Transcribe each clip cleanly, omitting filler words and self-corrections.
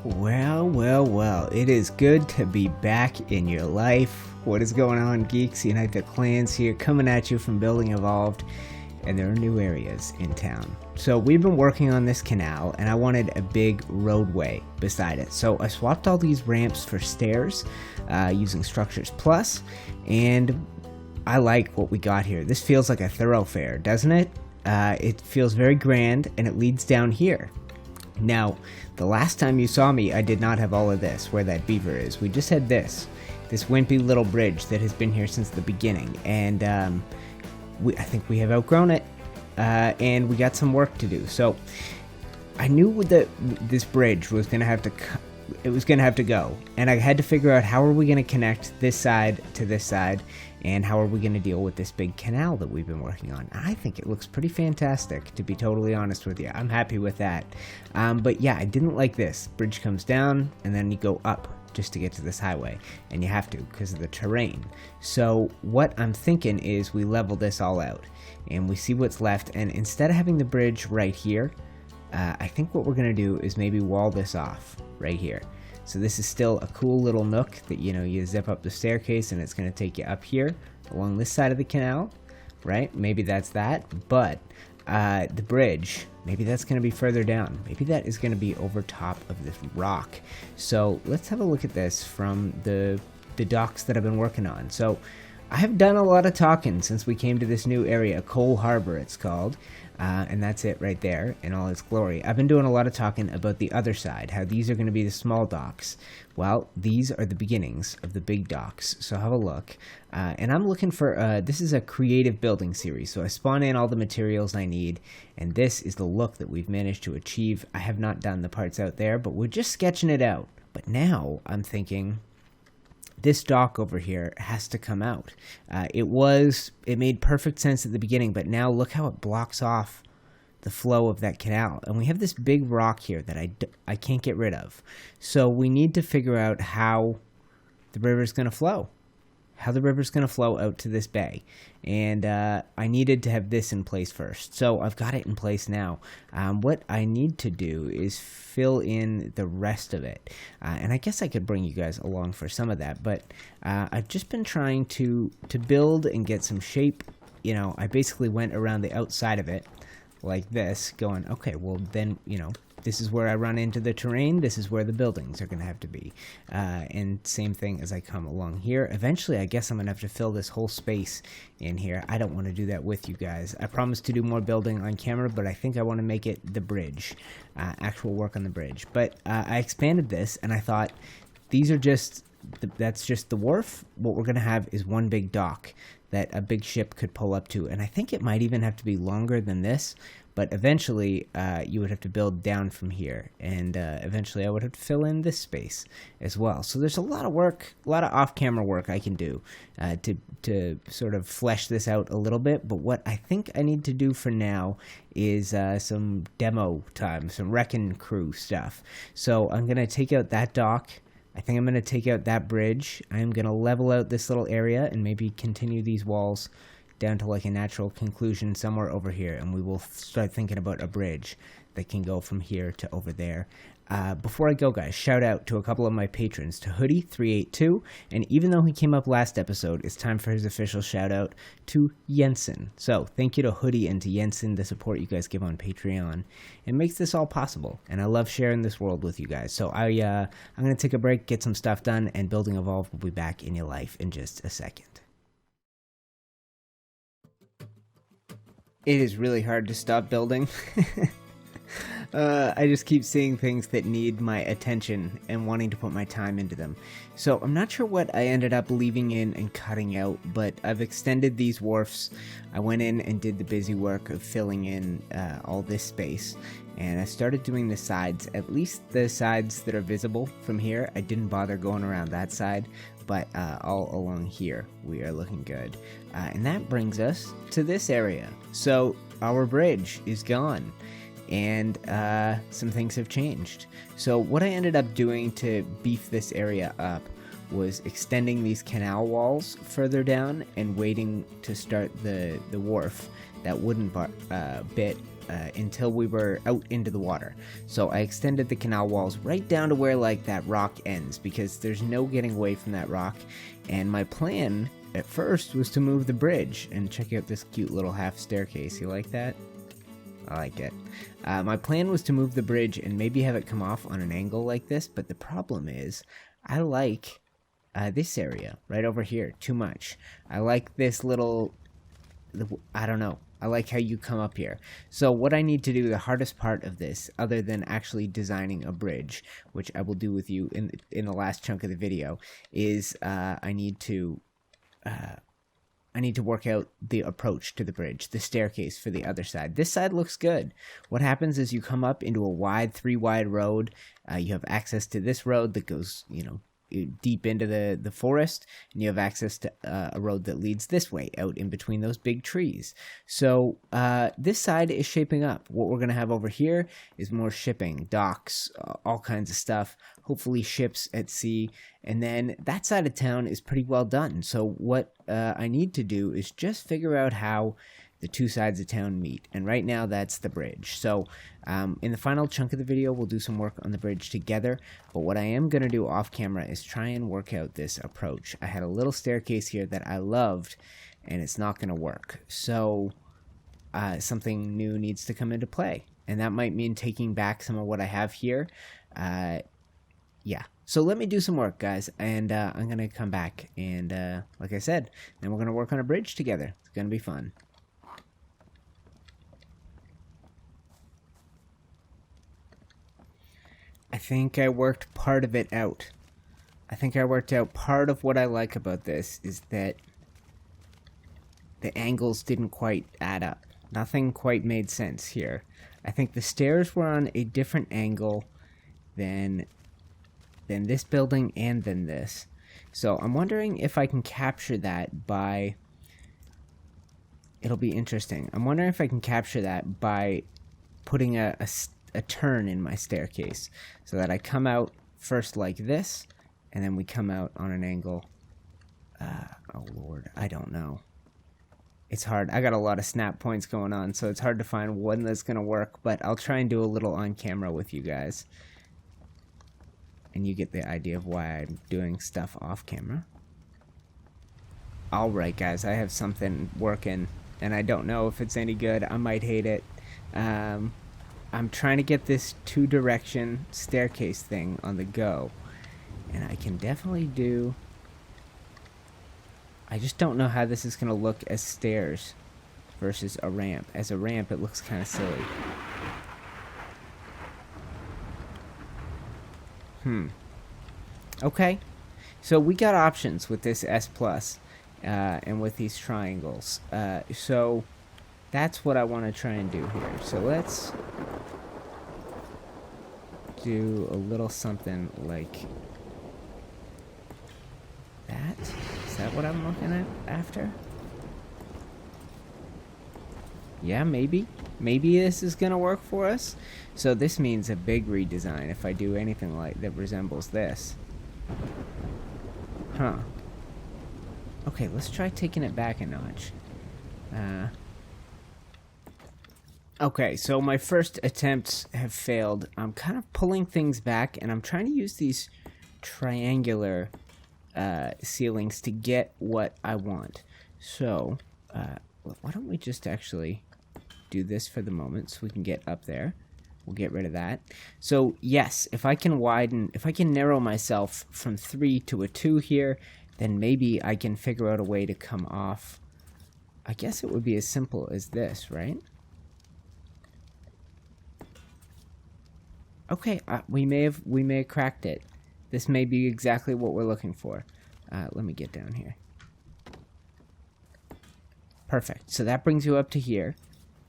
Well, well, well, it is good to be back in your life. What is going on, geeks? UniteTheClans here, coming at you from Building Evolved, and there are new areas in town. So we've been working on this canal, and I wanted a big roadway beside it. So I swapped all these ramps for stairs using Structures Plus, and I like what we got here. This feels like a thoroughfare, doesn't it? It feels very grand, and it leads down here. Now, the last time you saw me, I did not have all of this, where that beaver is. We just had this wimpy little bridge that has been here since the beginning, and I think we have outgrown it, and we got some work to do. So, I knew that this bridge was going to have to go, and I had to figure out how are we going to connect this side to this side, and how are we going to deal with this big canal that we've been working on. I think it looks pretty fantastic, to be totally honest with you. I'm happy with that. But yeah, I didn't like this. Bridge comes down, and then you go up just to get to this highway, and you have to because of the terrain. So what I'm thinking is we level this all out, and we see what's left, and instead of having the bridge right here, I think what we're going to do is maybe wall this off right here. So this is still a cool little nook that, you zip up the staircase and it's going to take you up here along this side of the canal, right? Maybe that's that, but the bridge, maybe that's going to be further down. Maybe that is going to be over top of this rock. So let's have a look at this from the docks that I've been working on. So I have done a lot of talking since we came to this new area, Coal Harbor it's called. And that's it right there in all its glory. I've been doing a lot of talking about the other side, how these are going to be the small docks. Well, these are the beginnings of the big docks, so have a look. And I'm looking for, this is a creative building series, so I spawn in all the materials I need, and this is the look that we've managed to achieve. I have not done the parts out there, but we're just sketching it out. But now I'm thinking, this dock over here has to come out. It made perfect sense at the beginning, but now look how it blocks off the flow of that canal. And we have this big rock here that I can't get rid of. So we need to figure out how the river's going to flow. How the river's going to flow out to this bay. And I needed to have this in place first. So I've got it in place now. What I need to do is fill in the rest of it. And I guess I could bring you guys along for some of that. But I've just been trying to build and get some shape. I basically went around the outside of it like this, going, okay, well then, this is where I run into the terrain. This is where the buildings are going to have to be. And same thing as I come along here. Eventually, I guess I'm going to have to fill this whole space in here. I don't want to do that with you guys. I promised to do more building on camera, but I think I want to make it the bridge. Actual work on the bridge. But I expanded this, and I thought, these are that's just the wharf. What we're going to have is one big dock that a big ship could pull up to. And I think it might even have to be longer than this. But eventually, you would have to build down from here, and eventually I would have to fill in this space as well. So there's a lot of work, a lot of off-camera work I can do to sort of flesh this out a little bit. But what I think I need to do for now is some demo time, some wrecking crew stuff. So I'm going to take out that dock. I think I'm going to take out that bridge. I'm going to level out this little area and maybe continue these walls down to like a natural conclusion somewhere over here, and we will start thinking about a bridge that can go from here to over there. Before I go, guys, shout out to a couple of my patrons, to Hoodie382, and even though he came up last episode, it's time for his official shout out to Jensen. So thank you to Hoodie and to Jensen. The support you guys give on Patreon, it makes this all possible, and I love sharing this world with you guys. So I'm gonna take a break, get some stuff done, and Building Evolved will be back in your life in just a second. It is really hard to stop building. I just keep seeing things that need my attention and wanting to put my time into them. So I'm not sure what I ended up leaving in and cutting out, but I've extended these wharfs. I went in and did the busy work of filling in all this space. And I started doing the sides, at least the sides that are visible from here. I didn't bother going around that side, but all along here we are looking good. And that brings us to this area. So our bridge is gone, and some things have changed. So what I ended up doing to beef this area up was extending these canal walls further down and waiting to start the wharf that wooden bit until we were out into the water. So I extended the canal walls right down to where like that rock ends, because there's no getting away from that rock. And my plan at first was to move the bridge, and check out this cute little half staircase. You like that? I like it. My plan was to move the bridge and maybe have it come off on an angle like this, but the problem is I like this area right over here too much. I like this little, I don't know, I like how you come up here. So what I need to do, the hardest part of this, other than actually designing a bridge, which I will do with you in the last chunk of the video, is I need to work out the approach to the bridge, the staircase for the other side. This side looks good. What happens is you come up into a wide, 3-wide road. You have access to this road that goes, you know, deep into the forest, and you have access to a road that leads this way out in between those big trees. So this side is shaping up. What we're going to have over here is more shipping, docks, all kinds of stuff, hopefully ships at sea. And then that side of town is pretty well done. So what I need to do is just figure out how the two sides of town meet, and right now that's the bridge. So in the final chunk of the video, we'll do some work on the bridge together, but what I am going to do off camera is try and work out this approach. I had a little staircase here that I loved, and it's not going to work. So something new needs to come into play, and that might mean taking back some of what I have here. Yeah, so let me do some work, guys, and I'm going to come back, and like I said, then we're going to work on a bridge together. It's going to be fun. I think I worked part of it out. I think I worked out part of what I like about this is that the angles didn't quite add up. Nothing quite made sense here. I think the stairs were on a different angle than this building and than this. So I'm wondering if I can capture that by... It'll be interesting. I'm wondering if I can capture that by putting a turn in my staircase, so that I come out first like this, and then we come out on an angle. Oh lord, I don't know. It's hard. I got a lot of snap points going on, so it's hard to find one that's gonna work, but I'll try and do a little on camera with you guys, and you get the idea of why I'm doing stuff off camera. Alright guys, I have something working, and I don't know if it's any good. I might hate it. I'm trying to get this 2-direction staircase thing on the go, and I can definitely do... I just don't know how this is going to look as stairs versus a ramp. As a ramp, it looks kind of silly. Okay, so we got options with this S+, and with these triangles. So that's what I want to try and do here. So let's do a little something like that. Is that what I'm looking at after? Yeah, maybe. Maybe this is gonna work for us. So this means a big redesign if I do anything like that resembles this. Huh. Okay, let's try taking it back a notch. Okay, so my first attempts have failed. I'm kind of pulling things back, and I'm trying to use these triangular ceilings to get what I want. So, why don't we just actually do this for the moment so we can get up there. We'll get rid of that. So, yes, if I can narrow myself from 3 to a 2 here, then maybe I can figure out a way to come off. I guess it would be as simple as this, right? Okay, we may have cracked it. This may be exactly what we're looking for. Let me get down here. Perfect. So that brings you up to here.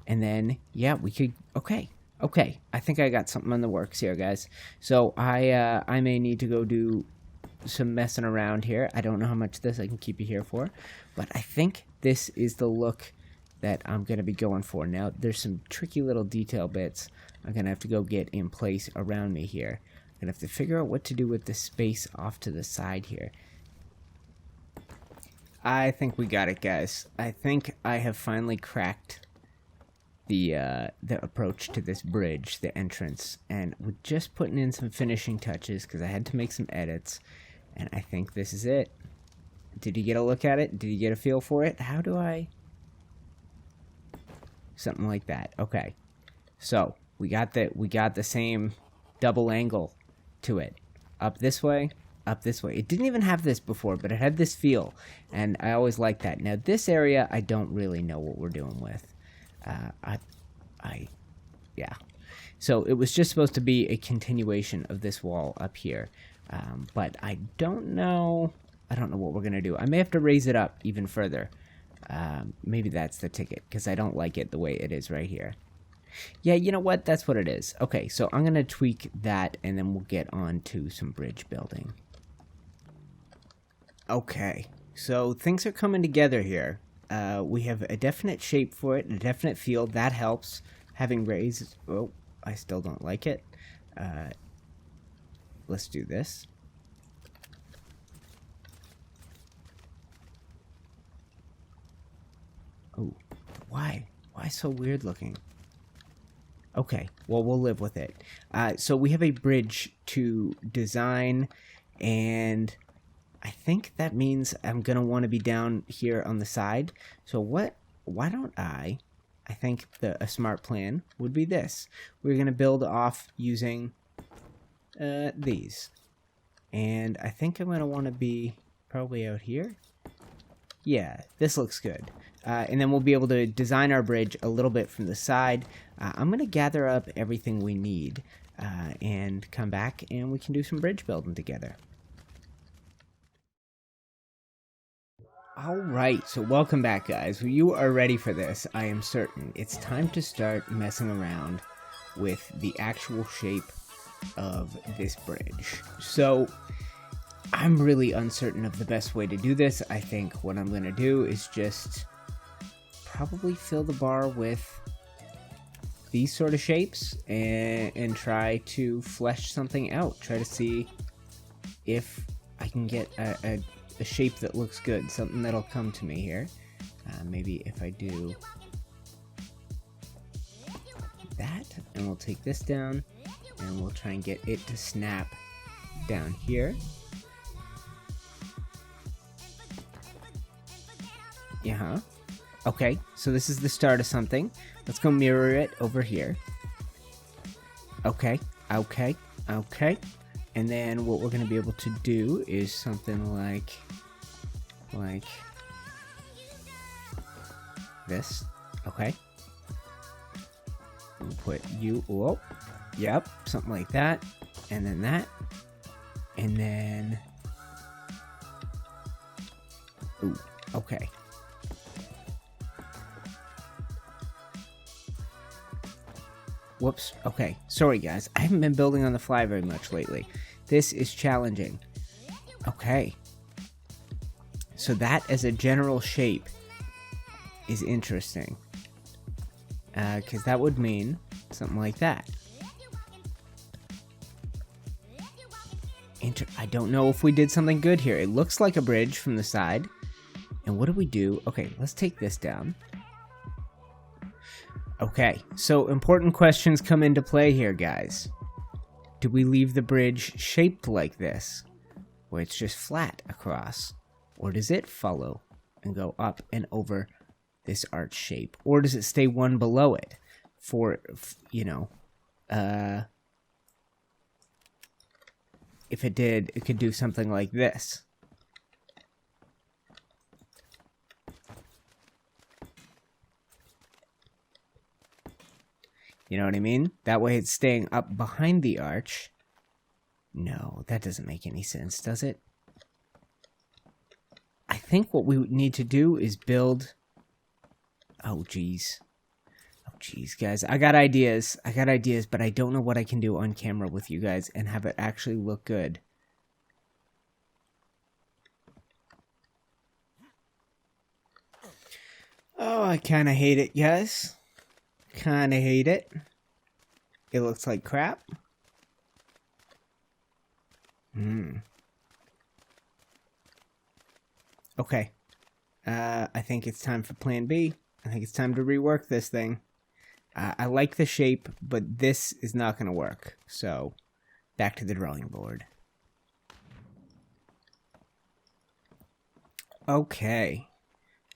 And then, yeah, we could... Okay. I think I got something in the works here, guys. So I may need to go do some messing around here. I don't know how much of this I can keep you here for. But I think this is the look that I'm going to be going for. Now, there's some tricky little detail bits I'm going to have to go get in place around me here. I'm going to have to figure out what to do with the space off to the side here. I think we got it, guys. I think I have finally cracked the approach to this bridge, the entrance, and we're just putting in some finishing touches because I had to make some edits, and I think this is it. Did you get a look at it? Did you get a feel for it? How do I... Something like that. Okay. So, we got the same double angle to it. Up this way, up this way. It didn't even have this before, but it had this feel, and I always like that. Now, this area, I don't really know what we're doing with. Yeah. So it was just supposed to be a continuation of this wall up here, but I don't know what we're gonna do. I may have to raise it up even further. Maybe that's the ticket, because I don't like it the way it is right here. Yeah, you know what? That's what it is. Okay, so I'm gonna tweak that, and then we'll get on to some bridge building. Okay, so things are coming together here. We have a definite shape for it, a definite feel. That helps. Having raised... Oh, I still don't like it. Let's do this. Oh, why? Why so weird looking? Okay, well, we'll live with it. So we have a bridge to design, and I think that means I'm going to want to be down here on the side. So why don't I think a smart plan would be this. We're going to build off using these. And I think I'm going to want to be probably out here. Yeah, this looks good. And then we'll be able to design our bridge a little bit from the side. I'm going to gather up everything we need and come back, and we can do some bridge building together. Alright, so welcome back, guys. You are ready for this, I am certain. It's time to start messing around with the actual shape of this bridge. So, I'm really uncertain of the best way to do this. I think what I'm going to do is just probably fill the bar with these sort of shapes and try to flesh something out. Try to see if I can get a shape that looks good, something that'll come to me here. Maybe if I do that, and we'll take this down, and we'll try and get it to snap down here. Yeah. Okay, so this is the start of something. Let's go mirror it over here. Okay, okay, okay. And then what we're going to be able to do is something like this. Okay. We'll put you, oh, yep, something like that. And then that. And then, ooh, okay. Whoops. Okay. Sorry, guys. I haven't been building on the fly very much lately. This is challenging. Okay. So that as a general shape is interesting. Because that would mean something like that. I don't know if we did something good here. It looks like a bridge from the side. And what do we do? Okay, let's take this down. Okay, so important questions come into play here, guys. Do we leave the bridge shaped like this, where it's just flat across? Or does it follow and go up and over this arch shape? Or does it stay one below it for, you know, if it did, it could do something like this. You know what I mean? That way it's staying up behind the arch. No, that doesn't make any sense, does it? I think what we need to do is build... Oh, geez. Oh, geez, guys. I got ideas, but I don't know what I can do on camera with you guys and have it actually look good. Oh, I kind of hate it, guys. Kinda hate it. It looks like crap. Okay. I think it's time for plan B. I think it's time to rework this thing. I like the shape, but this is not going to work. So, back to the drawing board. Okay.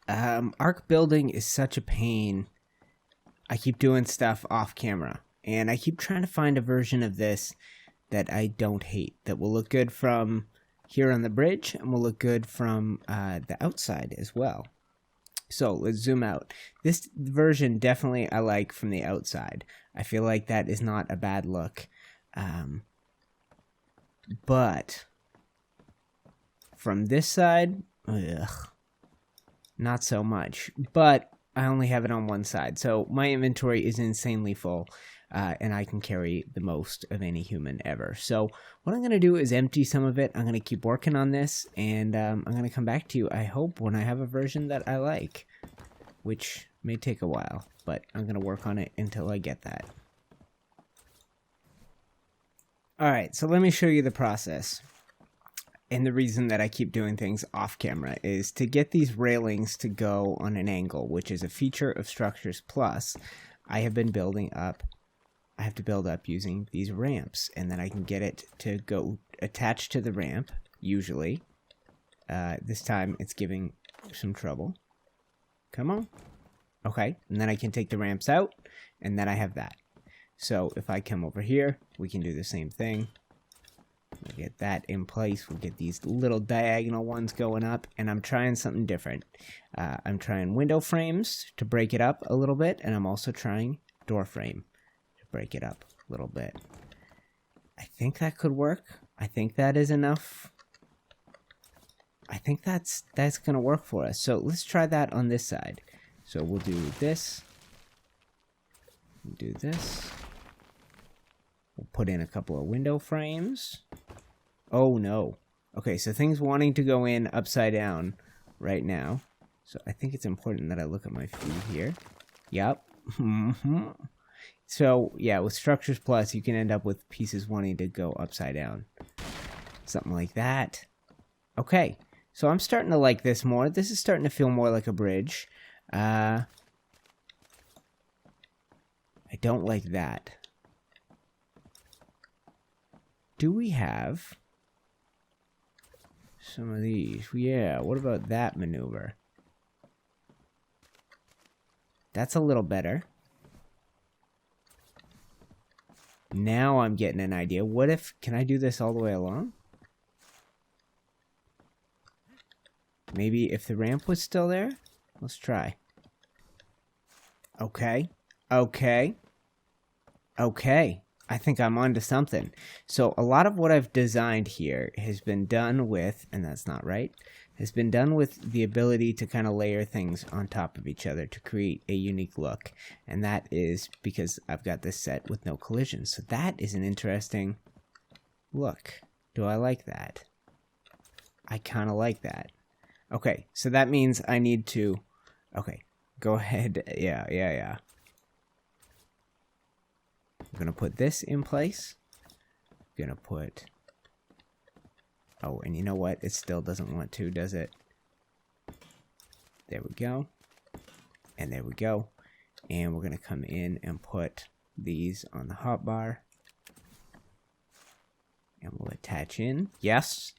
Ark building is such a pain. I keep doing stuff off camera, and I keep trying to find a version of this that I don't hate, that will look good from here on the bridge and will look good from the outside as well. So let's zoom out. This version definitely I like from the outside. I feel like that is not a bad look. But from this side, ugh, not so much. But I only have it on one side, so my inventory is insanely full, and I can carry the most of any human ever. So what I'm going to do is empty some of it. I'm going to keep working on this, and I'm going to come back to you, I hope, when I have a version that I like, which may take a while, but I'm going to work on it until I get that. Alright, so let me show you the process. And the reason that I keep doing things off camera is to get these railings to go on an angle, which is a feature of Structures Plus. I have been building up, I have to build up using these ramps, and then I can get it to go attached to the ramp, usually. This time it's giving some trouble. Come on. Okay, and then I can take the ramps out, and then I have that. So if I come over here, we can do the same thing. We'll get that in place. We'll get these little diagonal ones going up, and I'm trying something different. I'm trying window frames to break it up a little bit, and I'm also trying door frame to break it up a little bit. I think that could work. I think that is enough. I think that's going to work for us. So let's try that on this side. So we'll do this. We'll do this. We'll put in a couple of window frames. Oh no. Okay, so things wanting to go in upside down right now. So I think it's important that I look at my feed here. Yep. So yeah, with Structures Plus, you can end up with pieces wanting to go upside down. Something like that. Okay, so I'm starting to like this more. This is starting to feel more like a bridge. I don't like that. Do we have some of these? Yeah, what about that maneuver? That's a little better. Now I'm getting an idea. What if, can I do this all the way along? Maybe if the ramp was still there? Let's try. Okay. Okay. Okay. I think I'm onto something. So a lot of what I've designed here has been done with, and that's not right, has been done with the ability to kind of layer things on top of each other to create a unique look. And that is because I've got this set with no collisions. So that is an interesting look. Do I like that? I kind of like that. Okay, so that means I need to, okay, go ahead. Yeah. I'm going to put this in place. I'm going to put... Oh, and you know what? It still doesn't want to, does it? There we go. And there we go. And we're going to come in and put these on the hotbar. And we'll attach in. Yes.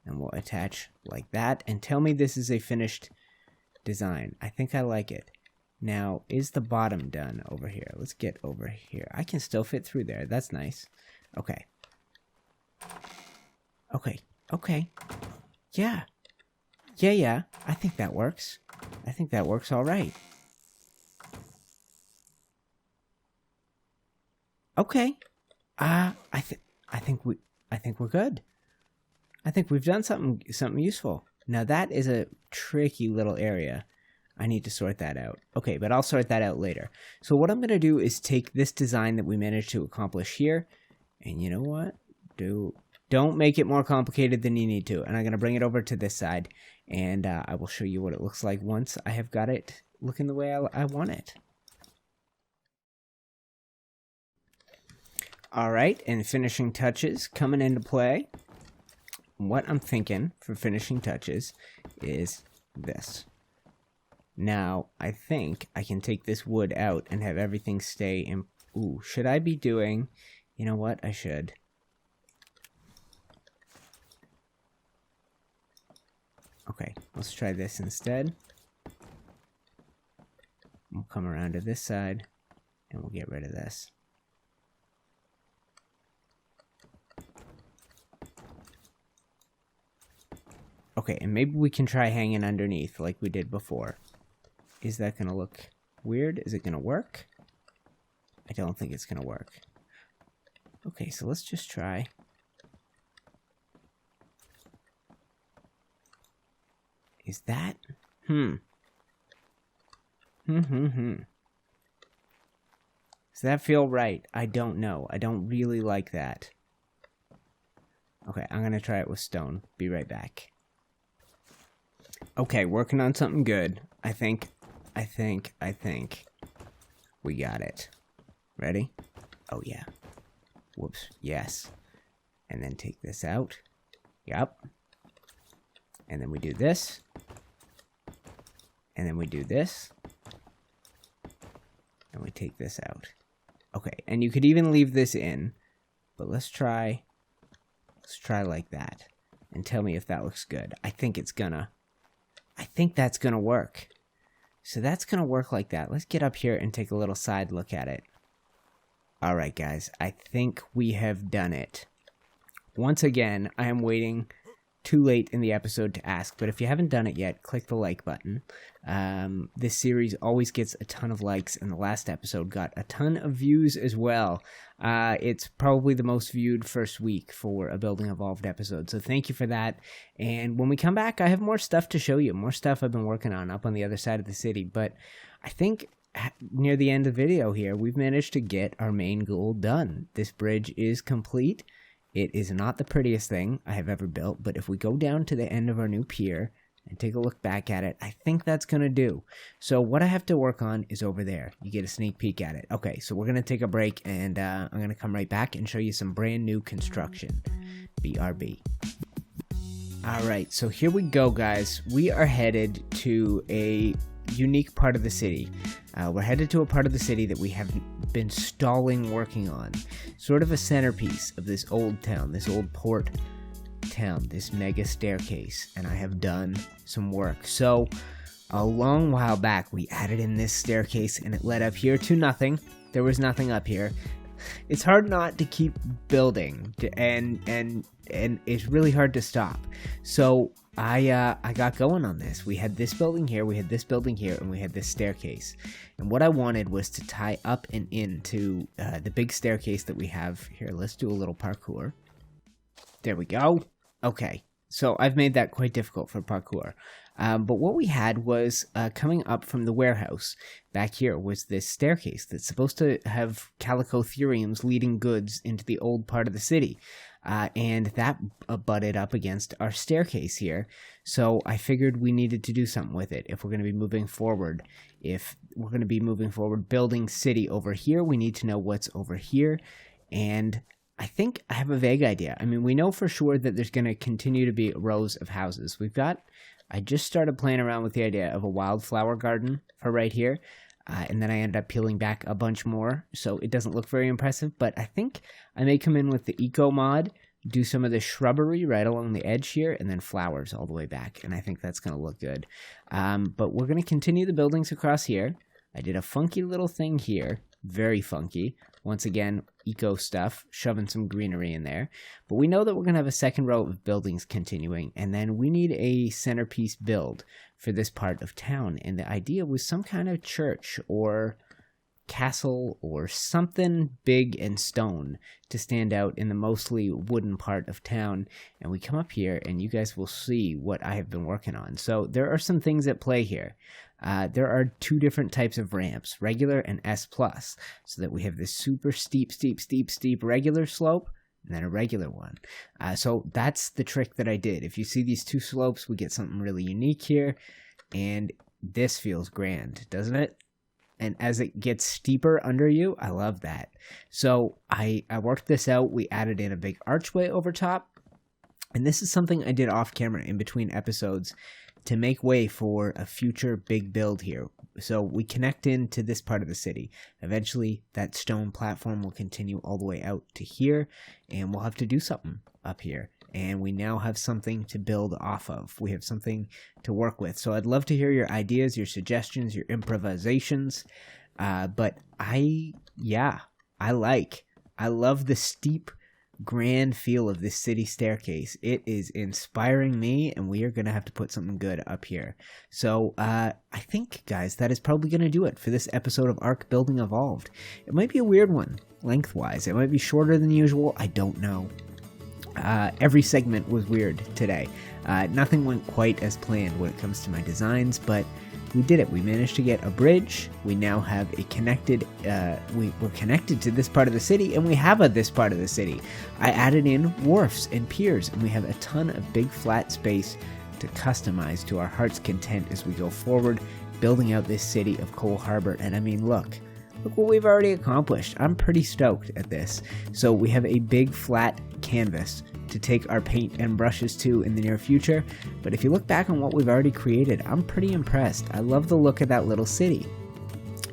And we'll attach like that. And tell me this is a finished design. I think I like it. Now, is the bottom done over here? Let's get over here. I can still fit through there. That's nice. Okay. Okay. Yeah. I think that works. I think that works all right. Okay. I think we're good. I think we've done something useful. Now that is a tricky little area. I need to sort that out. Okay, but I'll sort that out later. So what I'm going to do is take this design that we managed to accomplish here, and you know what? Don't make it more complicated than you need to. And I'm going to bring it over to this side, and I will show you what it looks like once I have got it looking the way I want it. Alright, and finishing touches coming into play. What I'm thinking for finishing touches is this. Now, I think I can take this wood out and have everything stay in... Ooh, should I be doing... You know what? I should. Okay, let's try this instead. We'll come around to this side, and we'll get rid of this. Okay, and maybe we can try hanging underneath like we did before. Is that going to look weird? Is it going to work? I don't think it's going to work. Okay, so let's just try. Is that? Does that feel right? I don't know. I don't really like that. Okay, I'm going to try it with stone. Be right back. Okay, working on something good. I think we got it. Ready? Oh, yeah. Whoops. Yes. And then take this out. Yep. And then we do this. And then we do this. And we take this out. Okay, and you could even leave this in. But let's try like that. And tell me if that looks good. I think that's gonna work. So that's gonna work like that. Let's get up here and take a little side look at it. Alright guys, I think we have done it. Once again, I am waiting too late in the episode to ask, but if you haven't done it yet, click the like button. This series always gets a ton of likes, and the last episode got a ton of views as well. It's probably the most viewed first week for a Building Evolved episode, so thank you for that. And when we come back, I have more stuff to show you, more stuff I've been working on up on the other side of the city, but I think near the end of the video here, we've managed to get our main goal done. This bridge is complete. It is not the prettiest thing I have ever built, but if we go down to the end of our new pier and take a look back at it, I think that's going to do. So what I have to work on is over there. You get a sneak peek at it. Okay, so we're going to take a break, and I'm going to come right back and show you some brand new construction. BRB. Alright, so here we go, guys. We are headed to a unique part of the city. We're headed to a part of the city that we have been stalling working on. Sort of a centerpiece of this old town, this old port town, this mega staircase. And I have done some work. So, a long while back, we added in this staircase and it led up here to nothing. There was nothing up here. It's hard not to keep building, and it's really hard to stop. So I got going on this. We had this building here, we had this building here, and we had this staircase. And what I wanted was to tie up and into the big staircase that we have here. Let's do a little parkour. There we go. Okay, so I've made that quite difficult for parkour. But what we had was coming up from the warehouse back here was this staircase that's supposed to have calicotheriums leading goods into the old part of the city. And that butted up against our staircase here. So I figured we needed to do something with it if we're going to be moving forward. If we're going to be moving forward building city over here, we need to know what's over here. And I think I have a vague idea. I mean, we know for sure that there's going to continue to be rows of houses. I just started playing around with the idea of a wildflower garden for right here. And then I ended up peeling back a bunch more, so it doesn't look very impressive. But I think I may come in with the eco mod, do some of the shrubbery right along the edge here, and then flowers all the way back. And I think that's going to look good. But we're going to continue the buildings across here. I did a funky little thing here. Very funky. Once again, eco stuff, shoving some greenery in there. But we know that we're going to have a second row of buildings continuing, and then we need a centerpiece build for this part of town. And the idea was some kind of church or castle or something big and stone to stand out in the mostly wooden part of town. And we come up here and you guys will see what I have been working on. So there are some things at play here. There are two different types of ramps, regular and S+, so that we have this super steep regular slope, and then a regular one. So that's the trick that I did. If you see these two slopes, we get something really unique here, and this feels grand, doesn't it? And as it gets steeper under you, I love that. So I worked this out. We added in a big archway over top, and this is something I did off camera in between episodes to make way for a future big build here. So we connect into this part of the city. Eventually, that stone platform will continue all the way out to here, and we'll have to do something up here. And we now have something to build off of. We have something to work with. So I'd love to hear your ideas, your suggestions, your improvisations. But I love the steep, grand feel of this city staircase. It is inspiring me, and we are going to have to put something good up here. So I think, guys, that is probably going to do it for this episode of Ark Building Evolved. It might be a weird one, lengthwise. It might be shorter than usual. I don't know. Every segment was weird today. Nothing went quite as planned when it comes to my designs, but we did it. We managed to get a bridge. We now have a connected, we're connected to this part of the city, and we have this part of the city. I added in wharfs and piers, and we have a ton of big flat space to customize to our heart's content as we go forward, building out this city of Cole Harbor. And I mean, look what we've already accomplished. I'm pretty stoked at this. So we have a big flat canvas to take our paint and brushes to in the near future. But if you look back on what we've already created, I'm pretty impressed. I love the look of that little city.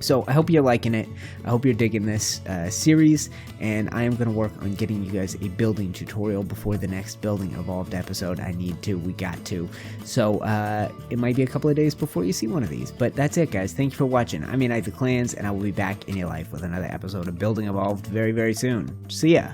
So I hope you're liking it. I hope you're digging this series, and I am going to work on getting you guys a building tutorial before the next Building Evolved episode. We got to. So it might be a couple of days before you see one of these. But that's it, guys. Thank you for watching. I'm UniteTheClans, and I will be back in your life with another episode of Building Evolved very, very soon. See ya.